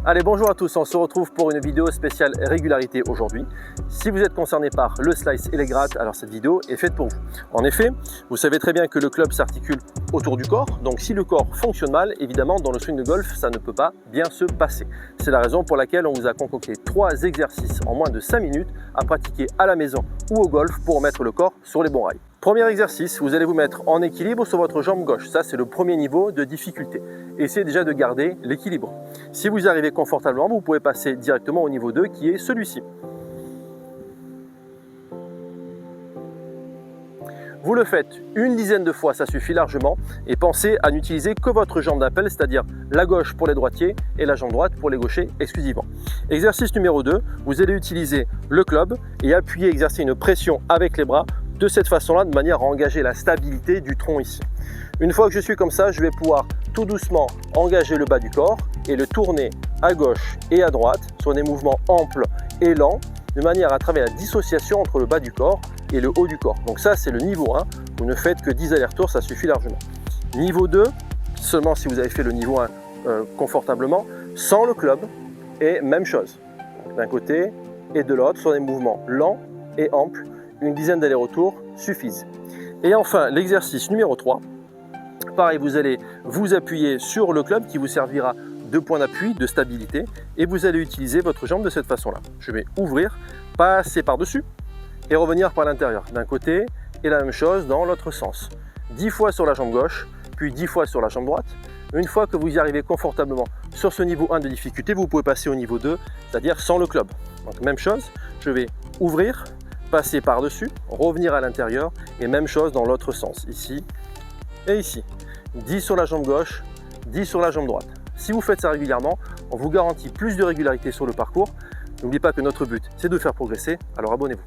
Allez, bonjour à tous, on se retrouve pour une vidéo spéciale régularité aujourd'hui. Si vous êtes concerné par le slice et les grattes, alors cette vidéo est faite pour vous. En effet, vous savez très bien que le club s'articule autour du corps, donc si le corps fonctionne mal, évidemment dans le swing de golf, ça ne peut pas bien se passer. C'est la raison pour laquelle on vous a concocté 3 exercices en moins de 5 minutes à pratiquer à la maison ou au golf pour mettre le corps sur les bons rails. Premier exercice, vous allez vous mettre en équilibre sur votre jambe gauche. Ça, c'est le premier niveau de difficulté. Essayez déjà de garder l'équilibre. Si vous arrivez confortablement, vous pouvez passer directement au niveau 2 qui est celui-ci. Vous le faites une dizaine de fois, ça suffit largement. Et pensez à n'utiliser que votre jambe d'appel, c'est-à-dire la gauche pour les droitiers et la jambe droite pour les gauchers exclusivement. Exercice numéro 2, vous allez utiliser le club et appuyer, exercer une pression avec les bras de cette façon-là, de manière à engager la stabilité du tronc ici. Une fois que je suis comme ça, je vais pouvoir tout doucement engager le bas du corps et le tourner à gauche et à droite sur des mouvements amples et lents, de manière à travailler la dissociation entre le bas du corps et le haut du corps. Donc ça, c'est le niveau 1. Vous ne faites que 10 allers-retours, ça suffit largement. Niveau 2, seulement si vous avez fait le niveau 1 confortablement, sans le club, et même chose. D'un côté et de l'autre, sur des mouvements lents et amples, une dizaine d'allers-retours suffisent. Et enfin, l'exercice numéro 3, pareil, vous allez vous appuyer sur le club qui vous servira de point d'appui, de stabilité, et vous allez utiliser votre jambe de cette façon-là. Je vais ouvrir, passer par-dessus et revenir par l'intérieur, d'un côté, et la même chose dans l'autre sens. 10 fois sur la jambe gauche, puis 10 fois sur la jambe droite. Une fois que vous y arrivez confortablement sur ce niveau 1 de difficulté, vous pouvez passer au niveau 2, c'est-à-dire sans le club. Donc même chose, je vais ouvrir, passer par-dessus, revenir à l'intérieur, et même chose dans l'autre sens, ici et ici. 10 sur la jambe gauche, 10 sur la jambe droite. Si vous faites ça régulièrement, on vous garantit plus de régularité sur le parcours. N'oubliez pas que notre but, c'est de faire progresser, alors abonnez-vous.